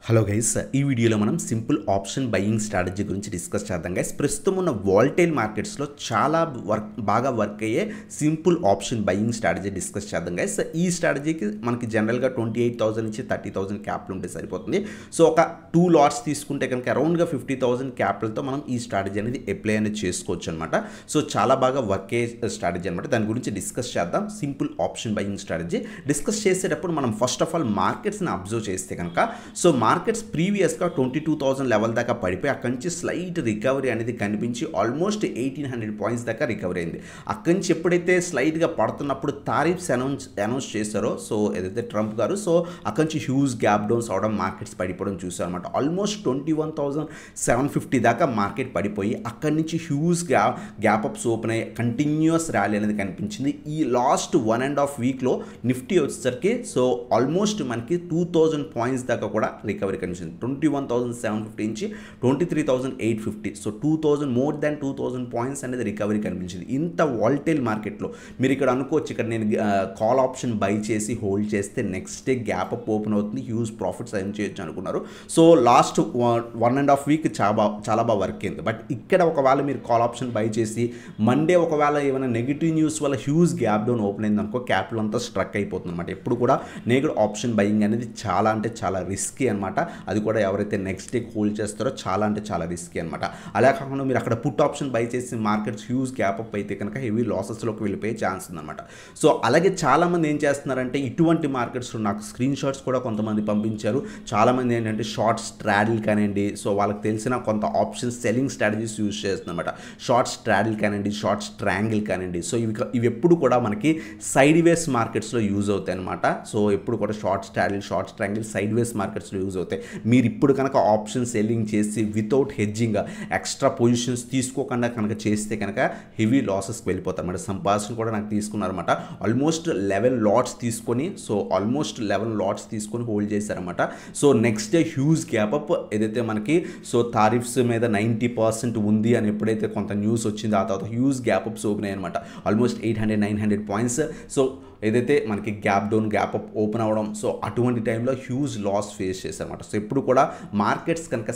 Hello guys, ఈ వీడియోలో మనం సింపుల్ ఆప్షన్ బయింగ్ స్ట్రాటజీ గురించి డిస్కస్ చేద్దాం గైస్. ప్రస్తుతం ఉన్న వాల్టైల్ మార్కెట్స్లో చాలా బాగా వర్క్ అయ్యే simple option buying strategy discuss చేద్దాం గైస్. ఈ స్ట్రాటజీకి మనకి జనరల్గా 28,000 నుంచి 30,000 క్యాపిటల్ ఉంటే సరిపోతుంది. సో ఒక 2 లాట్స్ తీసుకుంటే కనుక అరౌండ్గా 50,000 క్యాపిటల్తో మనం ఈ స్ట్రాటజీ అనేది అప్లై అనేది చేసుకోవచ్చు అనమాట. సో చాలా బాగా వర్క్ అయ్యే స్ట్రాటజీ అనమాట. దాని గురించి డిస్కస్ చేద్దాం. Simple option buying strategy discuss చేసేటప్పుడు మనం ఫస్ట్ ఆఫ్ ఆల్ మార్కెట్స్ని అబ్జర్వ్ చేస్తే కనుక సో మార్కెట్స్ ప్రీవియస్గా 22,000 లెవెల్ దాకా పడిపోయి అక్కడి నుంచి స్లైట్ రికవరీ అనేది కనిపించి ఆల్మోస్ట్ 1,800 పాయింట్స్ దాకా రికవరీ అయింది. అక్కడి నుంచి ఎప్పుడైతే స్లైట్గా పడుతున్నప్పుడు టారిఫ్స్ అనౌన్స్ చేశారో సో ఏదైతే ట్రంప్ గారు, సో అక్కడి నుంచి హ్యూజ్ గ్యాప్ డౌన్స్ అవడం, మార్కెట్స్ పడిపోవడం చూసారు అనమాట. ఆల్మోస్ట్ 21,750 దాకా మార్కెట్ పడిపోయి అక్కడి నుంచి హ్యూజ్ గ్యాప్ అప్స్ ఓపెన్ అయ్యి కంటిన్యూస్ ర్యాలీ అనేది కనిపించింది. ఈ లాస్ట్ 1.5 వీక్లో నిఫ్టీ వచ్చేసరికి సో ఆల్మోస్ట్ మనకి 2,000 పాయింట్స్ దాకా కూడా రికవరీ కనిపించింది. 21,750 నుంచి 23,850, సో 2,000 మోర్ దాన్ 2,000 పాయింట్స్ అనేది రికవరీ కనిపించింది. ఇంత వాల్టైల్ మార్కెట్లో మీరు ఇక్కడ అనుకోవచ్చు, ఇక్కడ నేను కాల్ ఆప్షన్ బై చేసి హోల్డ్ చేస్తే next day gap up open అవుతుంది, హ్యూజ్ ప్రాఫిట్స్ ఎర్న్ చేయొచ్చు అనుకున్నారు. సో లాస్ట్ 1.5 వీక్ చాలా బాగా వర్క్ అయింది. బట్ ఇక్కడ ఒకవేళ మీరు కాల్ ఆప్షన్ బై చేసి మండే ఒకవేళ ఏమైనా నెగిటివ్ న్యూస్ వల్ల హ్యూజ్ గ్యాప్ డౌన్ ఓపెన్ అయింది అనుకో, క్యాపిటల్ అంతా స్ట్రక్ అయిపోతుంది అనమాట. ఎప్పుడు కూడా నెగటివ్ ఆప్షన్ బయింగ్ అనేది చాలా అంటే చాలా రిస్కీ అనమాట. అది కూడా ఎవరైతే నెక్స్ట్ డే హోల్డ్ చేస్తారో చాలా అంటే చాలా రిస్కీ అనమాట. అలా కాకుండా మీరు అక్కడ పుట్ ఆప్షన్ బై చేసి మార్కెట్స్ హ్యూజ్ గ్యాప్ అప్ అయితే కనుక హెవీ లాసెస్లోకి వెళ్ళిపోయే ఛాన్స్ ఉందన్నమాట. సో అలాగే చాలామంది ఏం చేస్తున్నారంటే ఇటువంటి మార్కెట్స్లో నాకు స్క్రీన్ షాట్స్ కూడా కొంతమంది పంపించారు. చాలామంది ఏంటంటే షార్ట్ స్ట్రాడిల్ కానివ్వండి, సో వాళ్ళకి తెలిసిన కొంత ఆప్షన్ సెల్లింగ్ స్ట్రాటజీస్ యూజ్ చేస్తుందన్నమాట. షార్ట్ స్ట్రాడిల్ కానివ్వండి, షార్ట్ స్ట్రాంగిల్ కానివ్వండి, సో ఇవి ఎప్పుడు కూడా మనకి సైడ్ వేస్ మార్కెట్స్లో యూజ్ అవుతాయి అనమాట. సో ఎప్పుడు కూడా షార్ట్ స్ట్రాడిల్, షార్ట్ స్ట్రాంగిల్ సైడ్ వేస్ మార్కెట్స్లో యూజ్ అవుతాయి. మీరు ఇప్పుడు కనుక ఆప్షన్ సెల్లింగ్ చేసి వితౌట్ హెడ్జింగ్ ఎక్స్ట్రా పొజిషన్స్ తీసుకోకుండా కనుక చేస్తే కనుక హెవీ లాసెస్కి వెళ్ళిపోతారు అన్నమాట. సంపాదన కూడా నాకు తీసుకున్నారన్నమాట. ఆల్మోస్ట్ 11 లాట్స్ తీసుకొని, సో ఆల్మోస్ట్ 11 లాట్స్ తీసుకొని హోల్డ్ చేశారన్నమాట. So next day huge gap up ఏదైతే మనకి సో టారిఫ్స్ మీద 90% ఉంది అని ఎప్పుడైతే కొంత న్యూస్ వచ్చిందో ఆ తర్వాత హ్యూజ్ గ్యాప్ అప్స్ ఓపెన్ అయ్యాయి అనమాట. Almost 800-900 points. సో ఏదైతే మనకి gap down gap up open అవ్వడం, సో అటువంటి టైంలో హ్యూజ్ లాస్ ఫేస్ చేశారన్నమాట. సో ఎప్పుడు కూడా మార్కెట్స్ కనుక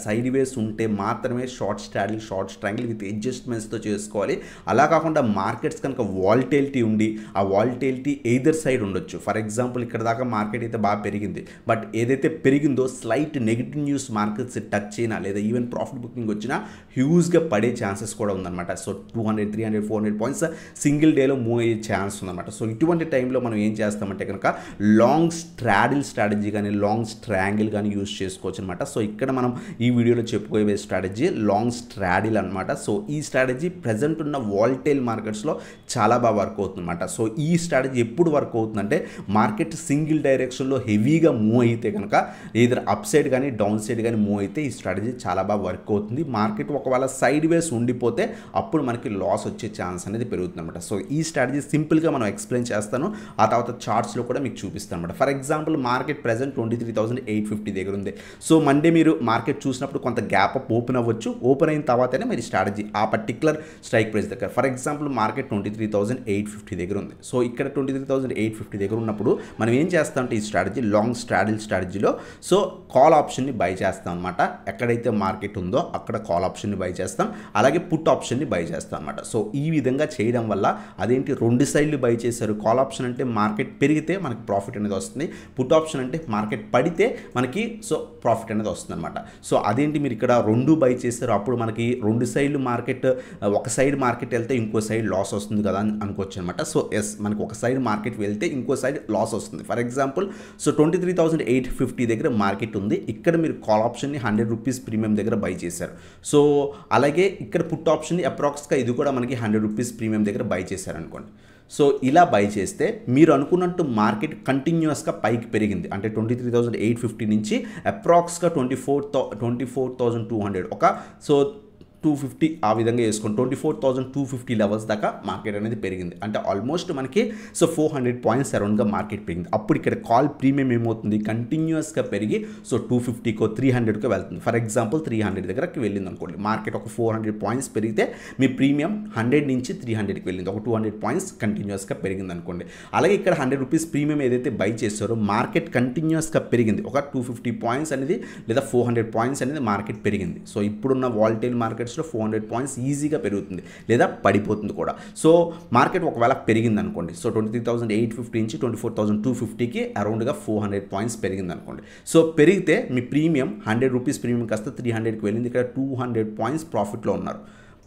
సైడ్ వేస్ ఉంటే మాత్రమే short straddle, short strangle with అడ్జస్ట్మెంట్స్తో చేసుకోవాలి. అలా కాకుండా మార్కెట్స్ కనుక వాల్టైలిటీ ఉండి ఆ వాల్టైలిటీ ఎయిదర్ సైడ్ ఉండొచ్చు. ఫర్ ఎగ్జాంపుల్ ఇక్కడ దాకా మార్కెట్ అయితే బాగా పెరిగింది, బట్ ఏదైతే పెరిగిందో slight negative news markets touch అయినా లేదా ఈవెన్ ప్రాఫిట్ బుకింగ్ వచ్చినా హ్యూజ్గా పడే ఛాన్సెస్ కూడా ఉందన్నమాట. సో 200, 300, 400 పాయింట్స్ సింగిల్ డేలో మూవ్ అయ్యే ఛాన్స్ ఉందన్నమాట. సో ఇటువంటి టైంలో మనం ఏం చేస్తామంటే కనుక లాంగ్ స్ట్రాడిల్ స్ట్రాటజీ కానీ లాంగ్ స్ట్రాంగిల్ కానీ యూజ్ చేసుకోవచ్చు అనమాట. సో ఇక్కడ మనం ఈ వీడియోలో చెప్పుకోబోయే స్ట్రాటజీ లాంగ్ స్ట్రాడిల్ అనమాట. సో ఈ స్ట్రాటజీ ప్రజెంట్ ఉన్న వాల్టైల్ మార్కెట్స్లో చాలా బాగా వర్క్ అవుతుందన్నమాట. సో ఈ స్ట్రాటజీ ఎప్పుడు వర్క్ అవుతుందంటే మార్కెట్ సింగిల్ డైరెక్షన్లో హెవీగా మూవ్ అయితే కనుక ఏదైనా అప్ సైడ్ కానీ డౌన్ సైడ్ కానీ మూవ్ అయితే ఈ స్ట్రాటజీ చాలా బాగా వర్క్ అవుతుంది. మార్కెట్ ఒకవేళ సైడ్ వేస్ ఉండిపోతే అప్పుడు మనకి లాస్ వచ్చే ఛాన్స్ అనేది పెరుగుతుంది అనమాట. సో ఈ స్ట్రాటజీ సింపుల్గా మనం ఎక్స్ప్లెయిన్ చేస్తాను, ఆ తర్వాత చార్ట్స్లో కూడా మీకు చూపిస్తాను అనమాట. ఫర్ ఎగ్జాంపుల్ మార్కెట్ ప్రెజెంట్ 23,850 దగ్గర ఉంది. సో మండే మీరు మార్కెట్ చూసినప్పుడు కొంత గ్యాప్ అప్ ఓపెన్ అవ్వచ్చు. ఓపెన్ అయిన తర్వాతనే మీరు స్ట్రాటజీ ఆ పర్టికులర్ స్ట్రైక్ ప్రైస్ దగ్గర, ఫర్ ఎగ్జాంపుల్ మార్కెట్ 23,850 దగ్గర ఉంది. సో ఇక్కడ 23,850 దగ్గర ఉన్నప్పుడు మనం ఏం చేస్తామంటే ఈ స్ట్రాటజీ లాంగ్ స్ట్రాడిల్ స్ట్రాటజీలో సో కాల్ ఆప్షన్ని బై చేస్తాం అనమాట. ఎక్కడైతే మార్కెట్ ఉందో అక్కడ కాల్ ఆప్షన్ని బై చేస్తాం, అలాగే పుట్ ఆప్షన్ని బై చేస్తాం అనమాట. సో ఈ విధంగా చేయడం వల్ల అదేంటి 2 సైడ్లు బై చేశారు. కాల్ ఆప్షన్ అంటే మార్కెట్ పెరిగితే మనకి ప్రాఫిట్ అనేది వస్తుంది, పుట్ ఆప్షన్ అంటే మార్కెట్ పడితే మనకి సో ప్రాఫిట్ అనేది వస్తుంది అనమాట. సో అదేంటి మీరు ఇక్కడ 2 బై చేశారు, అప్పుడు మనకి 2 సైడ్లు మార్కెట్, ఒక సైడ్ మార్కెట్ వెళ్తే ఇంకో సైడ్ లాస్ వస్తుంది కదా అని అనుకోవచ్చు అనమాట. సో ఎస్, మనకి ఒక సైడ్ మార్కెట్ వెళ్తే ఇంకో సైడ్ లాస్ వస్తుంది. ఫర్ ఎగ్జాంపుల్ సో 23,850 దగ్గర మార్కెట్ ఉంది, ఇక్కడ మీరు కాల్ ఆప్షన్ని 100 రూపీస్ ప్రీమియం దగ్గర బై చేశారు. సో అలాగే ఇక్కడ పుట్ ఆప్షన్ని అప్రాక్స్గా ఇది కూడా మనకి 100 రూపీస్ ప్రీమియం దగ్గర బై చేశారు అనుకోండి. సో ఇలా బై చేస్తే మీరు అనుకున్నట్టు మార్కెట్ కంటిన్యూస్గా పైకి పెరిగింది. అంటే 23,850 నుంచి అప్రాక్స్గా 24,200 ఒక సో 250 ఆ విధంగా వేసుకొని 24,250 లెవెల్స్ దాకా మార్కెట్ అనేది పెరిగింది. అంటే ఆల్మోస్ట్ మనకి సో 400 పాయింట్స్ అరౌండ్గా మార్కెట్ పెరిగింది. అప్పుడు ఇక్కడ కాల్ ప్రీమియం ఏమవుతుంది, కంటిన్యూస్గా పెరిగి సో 250కో 300కో వెళ్తుంది. ఫర్ ఎగ్జాంపుల్ 300 దగ్గరకి వెళ్ళింది అనుకోండి, మార్కెట్ ఒక 400 పాయింట్స్ పెరిగితే మీ ప్రీమియం 100 నుంచి 300కి వెళ్ళింది, ఒక 200 పాయింట్స్ కంటిన్యూస్గా పెరిగింది అనుకోండి. అలాగే ఇక్కడ 100 రూపీస్ ప్రీమియం ఏదైతే బై చేస్తారో మార్కెట్ కంటిన్యూస్గా పెరిగింది, ఒక 250 పాయింట్స్ అనేది లేదా 400 పాయింట్స్ అనేది మార్కెట్ పెరిగింది. సో ఇప్పుడున్న వాలటైల్ మార్కెట్స్లో 400 పాయింట్స్ ఈజీగా పెరుగుతుంది లేదా పడిపోతుంది కూడా. సో మార్కెట్ ఒకవేళ పెరిగింది అనుకోండి, సో 23,850 నుంచి 24,250కి అరౌండ్గా 400 పాయింట్స్ పెరిగింది అనుకోండి. సో పెరిగితే మీ ప్రీమియం 100 రూపీస్ ప్రీమియం కాస్త 300కి వెళ్ళింది, ఇక్కడ 200 పాయింట్స్ ప్రాఫిట్లో ఉన్నారు.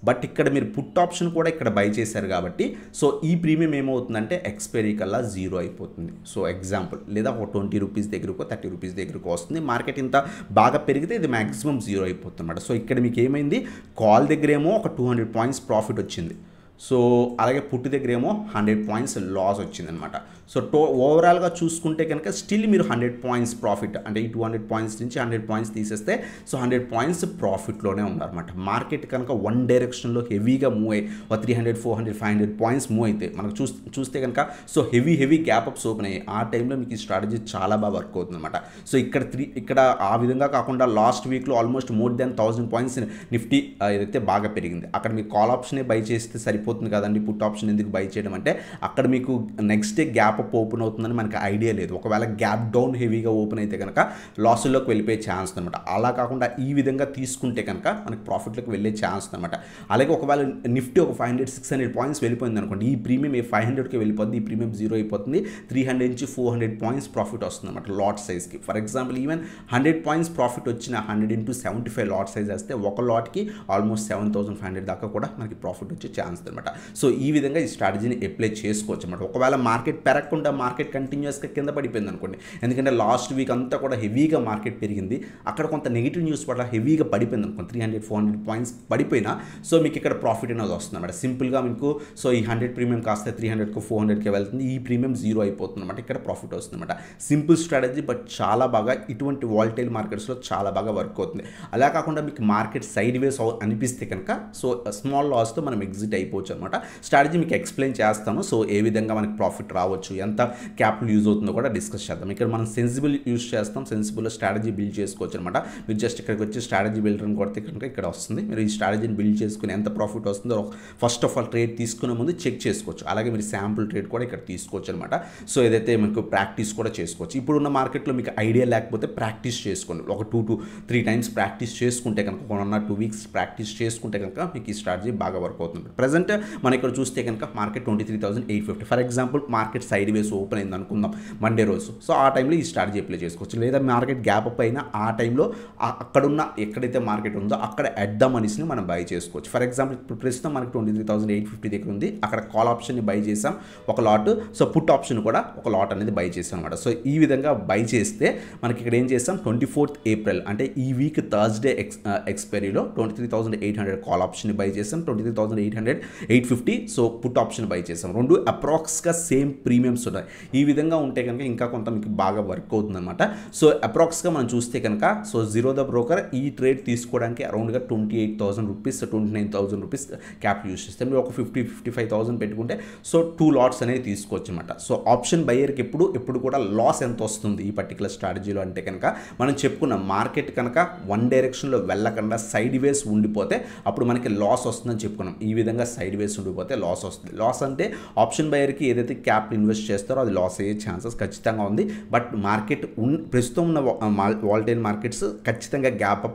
బట్ ఇక్కడ మీరు పుట్ ఆప్షన్ కూడా ఇక్కడ బై చేశారు కాబట్టి సో ఈ ప్రీమియం ఏమవుతుందంటే ఎక్స్పైరీ కల్లా 0 అయిపోతుంది. సో ఎగ్జాంపుల్ లేదా ఒక 20 రూపీస్ దగ్గరకో 30 రూపీస్ దగ్గరకో వస్తుంది. మార్కెట్ ఇంత బాగా పెరిగితే ఇది మ్యాక్సిమం 0 అయిపోతుంది అన్నమాట. సో ఇక్కడ మీకు ఏమైంది, కాల్ దగ్గరేమో ఒక 200 పాయింట్స్ ప్రాఫిట్ వచ్చింది, సో అలాగే పుట్టు దగ్గర ఏమో 100 పాయింట్స్ లాస్ వచ్చిందనమాట. సో ఓవరాల్గా చూసుకుంటే కనుక స్టిల్ మీరు 100 పాయింట్స్ ప్రాఫిట్, అంటే ఈ 200 పాయింట్స్ నుంచి 100 పాయింట్స్ తీసేస్తే సో 100 పాయింట్స్ ప్రాఫిట్లోనే ఉన్నారన్నమాట. మార్కెట్ కనుక వన్ డైరెక్షన్లో హెవీగా మూవ్ అయ్యి ఒక 300, 400, 500 పాయింట్స్ మూవ్ అయితే మనకు చూస్తే కనుక so heavy gap apps open అయ్యాయి. ఆ టైంలో మీకు ఈ స్ట్రాటజీ చాలా బాగా వర్క్ అవుతుంది అనమాట. సో ఇక్కడ ఆ విధంగా కాకుండా లాస్ట్ వీక్లో almost more than 1000 points Nifty ఏదైతే బాగా పెరిగింది, అక్కడ మీకు కాల్ ఆప్షనే బై చేస్తే సరిపోతుంది కదండి, పుట్ ఆప్షన్ ఎందుకు బై చేయడం అంటే అక్కడ మీకు next day gap up open అవుతుందని మనకి ఐడియా లేదు. ఒకవేళ గ్యాప్ డౌన్ హెవీగా ఓపెన్ అయితే కనుక లాసుల్లోకి వెళ్ళిపోయే ఛాన్స్ అనమాట. అలా కాకుండా ఈ విధంగా తీసుకుంటే కనుక మనకి ప్రాఫిట్లోకి వెళ్ళే ఛాన్స్ అనమాట. అలాగే ఒకవేళ నిఫ్టీ ఒక 500, 600 పాయింట్స్ వెళ్ళిపోయింది అనుకోండి, ఈ ప్రీమియం 500కి వెళ్ళిపోతుంది, ఈ ప్రీమియం 0 అయిపోతుంది, 300 నుంచి 400 పాయింట్స్ ప్రాఫిట్ వస్తుంది అనమాట లాట్ సైజ్కి. For example even 100 points profit వచ్చిన 100 into 75 లాట్ సైజ్ వేస్తే ఒక లాట్కి ఆల్మోస్ట్ 7,500 దాకా కూడా మనకి ప్రాఫిట్ వచ్చే ఛాన్స్ అనమాట. సో ఈ విధంగా ఈ స్ట్రాటజీని అప్లై చేసుకోవచ్చు అనమాట. ఒకవేళ మార్కెట్ పెరగకుండా మార్కెట్ కంటిన్యూస్గా కింద పడిపోయింది అనుకోండి, ఎందుకంటే లాస్ట్ వీక్ అంతా కూడా హెవీగా మార్కెట్ పెరిగింది, అక్కడ కొంత నెగిటివ్ న్యూస్ వల్ల హెవీగా పడిపోయింది అనుకోండి, 300, 400 పాయింట్స్ పడిపోయినా సో మీకు ఇక్కడ ప్రాఫిట్ అనేది వస్తుంది అనమాట. సింపుల్గా మీకు సో ఈ 100 ప్రీమియం కాస్త 300కు 400కి వెళ్తుంది, ఈ ప్రీమియం 0 అయిపోతుంది అనమాట, ఇక్కడ ప్రాఫిట్ వస్తుంది అనమాట. సింపుల్ స్ట్రాటజీ, బట్ చాలా బాగా ఇటువంటి వాలటైల్ మార్కెట్స్లో చాలా బాగా వర్క్ అవుతుంది. అలా కాకుండా మీకు మార్కెట్ సైడ్ వేస్ అనిపిస్తే కనుక సో స్మాల్ లాస్తో మనం ఎగ్జిట్ అయిపోవచ్చు అనమాట. స్ట్రాటజీ మీకు ఎక్స్ప్లెయిన్ చేస్తాను. సో ఏ విధంగా మనకి ప్రాఫిట్ రావచ్చు, ఎంత క్యాపిటల్ యూజ్ అవుతుందో కూడా డిస్కస్ చేద్దాం. ఇక్కడ మనం సెన్సిబుల్ యూజ్ చేస్తాం, సెన్సిబుల్ స్ట్రాటజీ బిల్డ్ చేసుకోవచ్చు అనమాట. మీరు జస్ట్ ఇక్కడికి వచ్చి స్ట్రాటజీ బిల్డర్ అని కొడితే కనుక ఇక్కడ వస్తుంది. మీరు ఈ స్ట్రాటజీని బిల్డ్ చేసుకుని ఎంత ప్రాఫిట్ వస్తుందో ఫస్ట్ ఆఫ్ ఆల్ ట్రేడ్ తీసుకునే ముందు చెక్ చేసుకోవచ్చు. అలాగే మీరు శాంపుల్ ట్రేడ్ కూడా ఇక్కడ తీసుకోవచ్చు అనమాట. సో ఏదైతే మీకు ప్రాక్టీస్ కూడా చేసుకోవచ్చు. ఇప్పుడున్న మార్కెట్లో మీకు ఐడియా లేకపోతే ప్రాక్టీస్ చేసుకోండి, ఒక 2 to 3 టైమ్స్ ప్రాక్టీస్ చేసుకుంటే కనుక 1 or 2 weeks ప్రాక్టీస్ చేసుకుంటే కనుక మీకు ఈ స్ట్రాటజీ బాగా వర్క్ అవుతుంది. ప్రజెంట్ మనం ఇక్కడ చూస్తే కనుక market 23,850, for example market side ways open అయింది అనుకుందాం మండే రోజు, సో ఆ టైంలో ఈ స్ట్రాటజీ అప్లై చేసుకోవచ్చు. లేదా మార్కెట్ గ్యాప్ అప్ అయినా ఆ టైంలో అక్కడున్న ఎక్కడైతే మార్కెట్ ఉందో అక్కడ అట్ ద మనీస్ని మనం బై చేసుకోవచ్చు. ఫర్ ఎగ్జాంపుల్ ఇప్పుడు ప్రస్తుతం మనకి 23,850 దగ్గర ఉంది, అక్కడ కాల్ ఆప్షన్ని బై చేసాం ఒక లాట్, సో పుట్ ఆప్షన్ కూడా ఒక లాట్ అనేది బై చేసాం అనమాట. సో ఈ విధంగా బై చేస్తే మనకి ఇక్కడ ఏం చేస్తాం, 24th April అంటే ఈ వీక్ థర్స్డే ఎక్స్పైరీలో 23,800 కాల్ ఆప్షన్ బై చేసాం, 23,850 సో పుట్ ఆప్షన్ బై చేసాం. రెండు అప్రాక్స్గా సేమ్ ప్రీమియమ్స్ ఉన్నాయి. ఈ విధంగా ఉంటే కనుక ఇంకా కొంత మీకు బాగా వర్క్ అవుతుంది అనమాట. సో అప్రాక్స్గా మనం చూస్తే కనుక సో జీరో ద బ్రోకర్ ఈ ట్రేడ్ తీసుకోవడానికి అరౌండ్గా 28,000 రూపీస్ 29,000 రూపీస్ క్యాప్ యూస్ చేస్తే మీరు ఒక 50-55,000 పెట్టుకుంటే సో 2 లాట్స్ అనేవి తీసుకోవచ్చు అనమాట. సో ఆప్షన్ బయ్యర్కి ఎప్పుడు కూడా లాస్ ఎంత వస్తుంది ఈ పర్టికులర్ స్ట్రాటజీలో అంటే కనుక మనం చెప్పుకున్న మార్కెట్ కనుక వన్ డైరెక్షన్లో వెళ్ళకుండా సైడ్ వేస్ ఉండిపోతే అప్పుడు మనకి లాస్ వస్తుందని చెప్పుకున్నాం. ఈ విధంగా సైడ్ వేస్ ఉండిపోతే లాస్ వస్తుంది. లాస్ అంటే ఆప్షన్ బయ్యర్కి ఏదైతే క్యాప్ ఇన్వెస్ట్ చేస్తారో అది లాస్ అయ్యే ఛాన్సెస్ ఖచ్చితంగా ఉంది. బట్ మార్కెట్ ప్రస్తుతం ఉన్న వాలటైల్ మార్కెట్స్ ఖచ్చితంగా గ్యాప్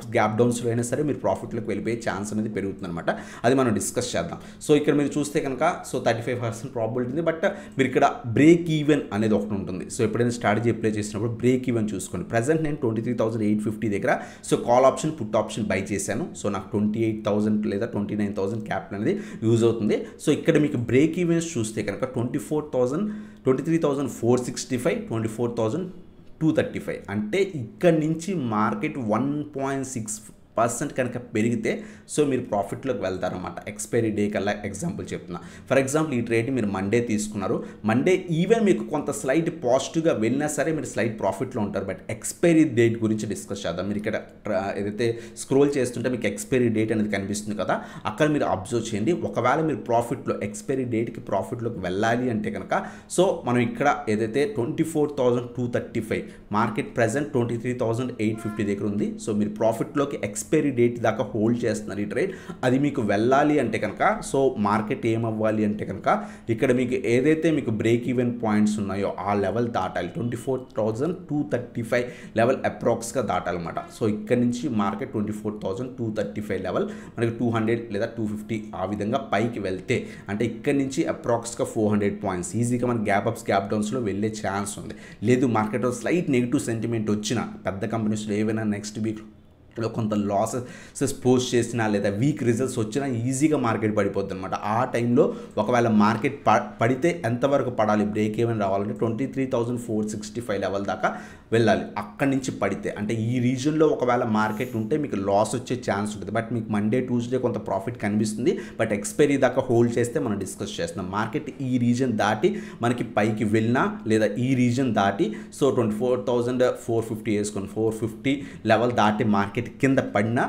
డౌన్స్లో అయినా సరే మీరు ప్రాఫిట్లోకి వెళ్ళిపోయే ఛాన్స్ అనేది పెరుగుతుంది అనమాట. అది మనం డిస్కస్ చేద్దాం. సో ఇక్కడ మీరు చూస్తే కనుక సో 35% ప్రాబిలిటీ ఉంది. బట్ మీరు ఇక్కడ బ్రేక్ ఈవెన్ అనేది ఒకటి ఉంటుంది. సో ఎప్పుడైనా స్ట్రాటజీ అప్లై చేసినప్పుడు బ్రేక్ ఈవెన్ చూసుకోండి. ప్రజెంట్ నేను 23,850 దగ్గర so call option put option by చేశాను. సో నాకు 28,000 లేదా 29,000 క్యాపిటల్ అనేది యూజ్ అవుతుంది. సో ఇక్కడ మీకు బ్రేక్ ఈవెన్స్ చూస్తే కనుక 23,465, 24,235 అంటే ఇక్కడ నుంచి మార్కెట్ 1.6 1% కనుక పెరిగితే సో మీరు ప్రాఫిట్లోకి వెళ్తారన్నమాట. ఎక్స్పైరీ డే కల్లా ఎగ్జాంపుల్ చెప్తున్నా. ఫర్ ఎగ్జాంపుల్ ఈ ట్రేడ్ మీరు మండే తీసుకున్నారు, మండే ఈవెన్ మీకు కొంత స్లైట్ పాజిటివ్గా వెళ్ళినా సరే మీరు స్లైట్ ప్రాఫిట్లో ఉంటారు. బట్ ఎక్స్పైరీ డేట్ గురించి డిస్కస్ చేద్దాం. మీరు ఇక్కడ ఏదైతే స్క్రోల్ చేస్తుంటే మీకు ఎక్స్పైరీ డేట్ అనేది కనిపిస్తుంది కదా, అక్కడ మీరు అబ్జర్వ్ చేయండి. ఒకవేళ మీరు ప్రాఫిట్లో ఎక్స్పైరీ డేట్కి ప్రాఫిట్లోకి వెళ్ళాలి అంటే కనుక సో మనం ఇక్కడ ఏదైతే 24,235 మార్కెట్ ప్రెజెంట్ 23,850 దగ్గర ఉంది. సో మీరు ప్రాఫిట్లోకి ఎక్స్పైరీ డేట్ దాకా హోల్డ్ చేస్తున్నారు ఈ ట్రేడ్. అది మీకు వెళ్ళాలి అంటే కనుక సో మార్కెట్ ఏమవ్వాలి అంటే కనుక ఇక్కడ మీకు ఏదైతే మీకు బ్రేక్ ఈవెన్ పాయింట్స్ ఉన్నాయో ఆ లెవెల్ దాటాలి. 24,235 లెవెల్ అప్రాక్స్గా దాటాలన్నమాట. సో ఇక్కడ నుంచి మార్కెట్ 24,235 లెవెల్ మనకి 200 లేదా 250 ఆ విధంగా పైకి వెళ్తే అంటే ఇక్కడ నుంచి అప్రాక్స్గా 400 పాయింట్స్ ఈజీగా మన గ్యాప్ అప్స్ గ్యాప్ డౌన్స్లో వెళ్ళే ఛాన్స్ ఉంది. లేదు మార్కెట్లో స్లైట్ నెగిటివ్ సెంటిమెంట్ వచ్చిన పెద్ద కంపెనీస్లో ఏవైనా నెక్స్ట్ వీక్ కొంత లాసెస్ పోస్ట్ చేసినా లేదా వీక్ రిజల్ట్స్ వచ్చినా ఈజీగా మార్కెట్ పడిపోద్ది అనమాట. ఆ టైంలో ఒకవేళ మార్కెట్ పడితే ఎంతవరకు పడాలి, బ్రేక్ ఈవెన్ రావాలంటే 23,465 లెవెల్ దాకా వెళ్ళాలి. అక్కడి నుంచి పడితే అంటే ఈ రీజన్లో ఒకవేళ మార్కెట్ ఉంటే మీకు లాస్ వచ్చే ఛాన్స్ ఉంటుంది. బట్ మీకు మండే ట్యూస్డే కొంత ప్రాఫిట్ కనిపిస్తుంది. బట్ ఎక్స్పైరీ దాకా హోల్డ్ చేస్తే మనం డిస్కస్ చేస్తున్నాం. మార్కెట్ ఈ రీజన్ దాటి మనకి పైకి వెళ్ళినా లేదా ఈ రీజన్ దాటి సో 24,450 వేసుకొని 450 లెవెల్ దాటి మార్కెట్ కింద పడినా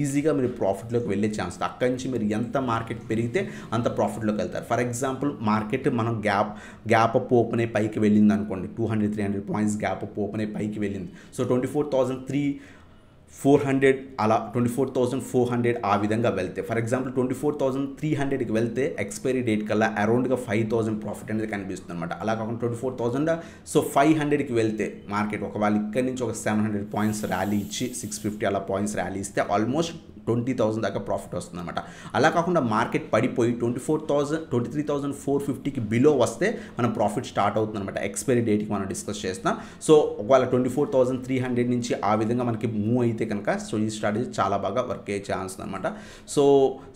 ఈజీగా మీరు ప్రాఫిట్లోకి వెళ్ళే ఛాన్స్. అక్కడి నుంచి మీరు ఎంత మార్కెట్ పెరిగితే అంత ప్రాఫిట్లోకి వెళ్తారు. ఫర్ ఎగ్జాంపుల్ మార్కెట్ మనం గ్యాప్ అప్ ఓపెన్ అయ్యి పైకి వెళ్ళింది అనుకోండి, 200-300 పాయింట్స్ గ్యాప్ అప్ ఓపెన్ అయ్యి పైకి వెళ్ళింది. సో 24,400 అలా 24,400 ఆ విధంగా వెళ్తే ఫర్ ఎగ్జాంపుల్ 24,300కి వెళ్తే ఎక్స్పైరీ డేట్ కల్లా అరౌండ్గా 5,000 ప్రాఫిట్ అనేది కనిపిస్తుంది అనమాట. అలా కాకుండా 24,000 సో 500కి వెళ్తే మార్కెట్ ఒకవేళ ఇక్కడి నుంచి ఒక 700 పాయింట్స్ ర్యాలీ ఇచ్చి 650 అలా పాయింట్స్ ర్యాలీ ఇస్తే ఆల్మోస్ట్ 20,000 దాకా ప్రాఫిట్ వస్తుంది అనమాట. అలా కాకుండా మార్కెట్ పడిపోయి 23,450కి బిలో వస్తే మనం ప్రాఫిట్ స్టార్ట్ అవుతుంది అనమాట. ఎక్స్పైరీ డేట్కి మనం డిస్కస్ చేస్తాం. సో ఒకవేళ 24,300 నుంచి ఆ విధంగా మనకి మూవ్ అయితే కనుక సో ఈ స్ట్రాటజీ చాలా బాగా వర్క్ అయ్యే ఛాన్స్ అనమాట. So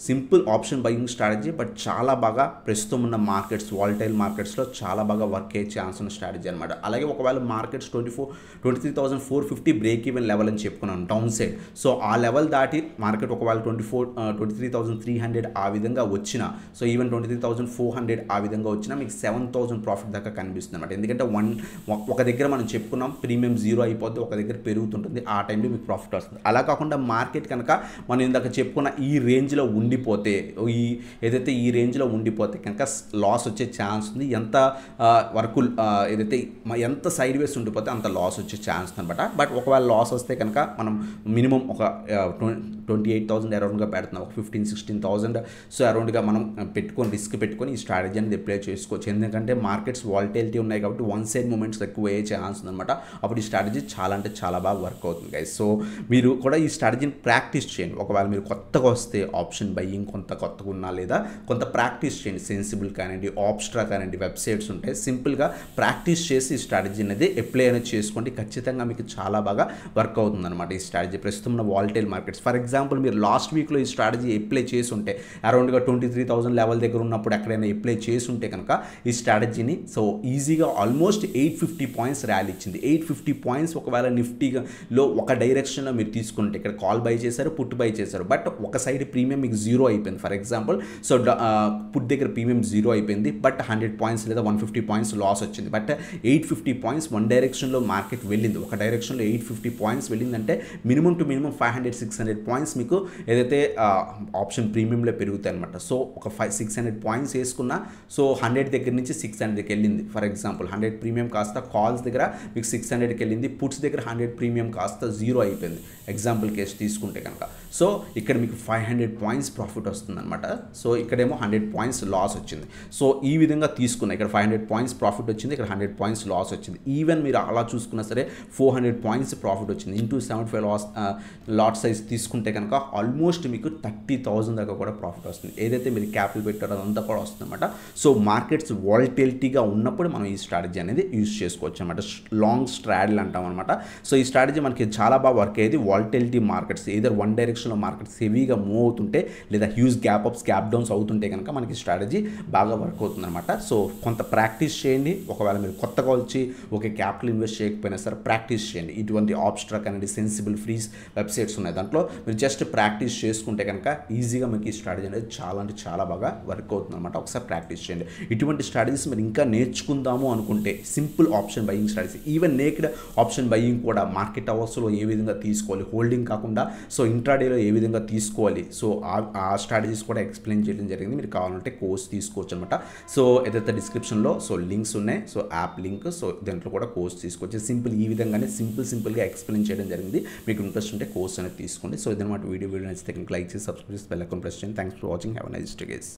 simple option buying strategy but చాలా బాగా ప్రస్తుతం ఉన్న మార్కెట్స్ వాలటైల్ మార్కెట్స్లో చాలా బాగా వర్క్ అయ్యే ఛాన్స్ ఉన్న స్ట్రాటజీ అనమాట. అలాగే ఒకవేళ మార్కెట్స్ 23,450 బ్రేక్ ఈవెన్ లెవెల్ అని చెప్పుకున్నాను డౌన్ సైడ్. సో ఆ లెవెల్ దాటి మార్కెట్ ఒకవేళ 23,300 ఆ విధంగా వచ్చిన సో ఈవెన్ 23,400 ఆ విధంగా వచ్చినా మీకు 7,000 ప్రాఫిట్ దాకా కనిపిస్తుంది అనమాట. ఎందుకంటే ఒక దగ్గర మనం చెప్పుకున్నాం ప్రీమియం 0 అయిపోద్ది, ఒక దగ్గర పెరుగుతుంటుంది, ఆ టైంలో మీకు ప్రాఫిట్ వస్తుంది. అలా కాకుండా మార్కెట్ కనుక మనం ఇందాక చెప్పుకున్న ఈ రేంజ్లో ఉండిపోతే ఏదైతే ఈ రేంజ్లో ఉండిపోతే కనుక లాస్ వచ్చే ఛాన్స్ ఉంది. ఎంత వరకు ఏదైతే ఎంత సైడ్ వేస్ ఉండిపోతే అంత లాస్ వచ్చే ఛాన్స్ అనమాట. బట్ ఒకవేళ లాస్ వస్తే కనుక మనం మినిమం ఒక 28,000 అరౌండ్గా పెడుతున్నాం, ఒక 15,000-16,000 సో అరౌండ్గా మనం పెట్టుకొని రిస్క్ పెట్టుకొని ఈ స్ట్రాటజీ అనేది అప్లై చేసుకోవచ్చు. ఎందుకంటే మార్కెట్స్ వాలటిలిటీ ఉన్నాయి కాబట్టి వన్ సైడ్ మూమెంట్స్ ఎక్కువ అయ్యే ఛాన్స్ ఉందన్నమాట. అప్పుడు ఈ స్ట్రాటజీ చాలా అంటే చాలా బాగా వర్క్ అవుతుంది గైస్. సో మీరు కూడా ఈ స్ట్రాటజీని ప్రాక్టీస్ చేయండి. ఒకవేళ మీరు కొత్తగా వస్తే ఆప్షన్ బయ్యింగ్ కొంత కొత్తగా ఉన్నా లేదా కొంత ప్రాక్టీస్ చేయండి. సెన్సిబుల్ కానివ్వండి, ఆప్స్ట్రా కానివ్వండి వెబ్సైట్స్ ఉంటాయి, సింపుల్గా ప్రాక్టీస్ చేసి ఈ స్ట్రాటజీ అనేది అప్లై అనేది చేసుకోండి. ఖచ్చితంగా మీకు చాలా బాగా వర్క్ అవుతుంది అనమాట ఈ స్ట్రాటజీ ప్రస్తుతం ఉన్న వాలటైల్ మార్కెట్స్. ఫర్ ఎగ్జాంపుల్ మీరు లాస్ట్ వీక్లో ఈ స్ట్రాటజీ అప్లై చేసి ఉంటే అరౌండ్గా 23,000 లెవెల్ దగ్గర ఉన్నప్పుడు ఎక్కడైనా అప్లై చేసి ఉంటే కనుక ఈ స్ట్రాటజీని సో ఈజీగా ఆల్మోస్ట్ 850 పాయింట్స్ ర్యాలీ ఇచ్చింది. 850 పాయింట్స్ ఒకవేళ నిఫ్టీలో ఒక డైరెక్షన్లో మీరు తీసుకుంటే ఇక్కడ కాల్ బై చేశారు, పుట్ బై చేశారు, బట్ ఒక సైడ్ ప్రీమియం మీకు 0 అయిపోయింది. ఫర్ ఎగ్జాంపుల్ సో పుట్ దగ్గర ప్రీమియం 0 అయిపోయింది, బట్ 100 పాయింట్స్ లేదా 150 పాయింట్స్ లాస్ వచ్చింది. బట్ 850 పాయింట్స్ వన్ డైరెక్షన్లో మార్కెట్ వెళ్ళింది. ఒక డైరెక్షన్లో 850 పాయింట్స్ వెళ్ళిందంటే మినిమం టు మినిమం 500-600 పాయింట్స్ మీకు ఏదైతే ఆప్షన్ ప్రీమియంలో పెరుగుతాయి అనమాట. సో ఒక 600 పాయింట్స్ వేసుకున్నా సో 100 దగ్గర నుంచి 600కి వెళ్ళింది. ఫర్ ఎగ్జాంపుల్ 100 ప్రీమియం కాస్త కాల్స్ దగ్గర మీకు 600కి వెళ్ళింది, పుట్స్ దగ్గర 100 ప్రీమియం కాస్త 0 అయిపోయింది. ఎగ్జాంపుల్ కేసు తీసుకుంటే కనుక సో ఇక్కడ మీకు 500 పాయింట్స్ ప్రాఫిట్ వస్తుంది అనమాట. సో ఇక్కడేమో 100 పాయింట్స్ లాస్ వచ్చింది. సో ఈ విధంగా తీసుకున్న ఇక్కడ 500 పాయింట్స్ ప్రాఫిట్ వచ్చింది, ఇక్కడ 100 పాయింట్స్ లాస్ వచ్చింది. ఈవెన్ మీరు అలా చూసుకున్నా సరే 400 పాయింట్స్ ప్రాఫిట్ వచ్చింది. ఇంటూ 75 లాట్ సైజ్ తీసుకుంటే కనుక ఆల్మోస్ట్ మీకు 30,000 దాకా కూడా ప్రాఫిట్ వస్తుంది. ఏదైతే మీరు క్యాపిటల్ పెట్టారో అదంతా కూడా వస్తుంది అనమాట. సో మార్కెట్స్ వాలటిలిటీగా ఉన్నప్పుడు మనం ఈ స్ట్రాటజీ అనేది యూజ్ చేసుకోవచ్చు అనమాట. లాంగ్ స్ట్రాటజీ అంటాం అనమాట. సో ఈ స్ట్రాటజీ మనకి చాలా బాగా వర్క్ అయ్యేది వాలటిలిటీ మార్కెట్స్ ఏదర్ వన్ డైరెక్షన్లో మార్కెట్స్ హెవీగా మూవ్ అవుతుంటే లేదా huge gap apps gap downs అవుతుంటే కనుక మనకి స్ట్రాటజీ బాగా వర్క్ అవుతుంది అనమాట. సో కొంత ప్రాక్టీస్ చేయండి. ఒకవేళ మీరు కొత్తగా వచ్చి ఓకే క్యాపిటల్ ఇన్వెస్ట్ చేయకపోయినా సరే ప్రాక్టీస్ చేయండి. ఇటువంటి ఆప్స్ట్రాక్ అనేది సెన్సిబుల్ ఫ్రీస్ వెబ్సైట్స్ ఉన్నాయి, దాంట్లో మీరు జస్ట్ జస్ట్ ప్రాక్టీస్ చేసుకుంటే కనుక ఈజీగా మీకు ఈ స్ట్రాటజీ అనేది చాలా అంటే చాలా బాగా వర్క్ అవుతుంది అనమాట. ఒకసారి ప్రాక్టీస్ చేయండి. ఇటువంటి స్ట్రాటజీస్ మీరు ఇంకా నేర్చుకుందాము అనుకుంటే simple option buying strategy, even naked option buying కూడా మార్కెట్ అవర్స్లో ఏ విధంగా తీసుకోవాలి, హోల్డింగ్ కాకుండా సో ఇంట్రాడేలో ఏ విధంగా తీసుకోవాలి, సో ఆ స్ట్రాటజీస్ కూడా ఎక్స్ప్లెయిన్ చేయడం జరిగింది. మీరు కావాలంటే కోర్స్ తీసుకోవచ్చు అనమాట. సో ఏదైతే డిస్క్రిప్షన్లో సో లింక్స్ ఉన్నాయి, సో యాప్ లింక్, సో దాంట్లో కూడా కోర్స్ తీసుకోవచ్చు. సింపుల్ ఈ విధంగానే సింపుల్గా ఎక్స్ప్లెయిన్ చేయడం జరిగింది. మీకు ఇంట్రెస్ట్ ఉంటే కోర్స్ అనేది తీసుకోండి. సో ఇదన్నమాట వీడియో నచ్చితే లైక్ చేసి సబ్స్క్రైబ్ చేసి బెల్ ఐకాన్ ప్రెస్ చేయండి. Thanks for watching. Have a nice day guys.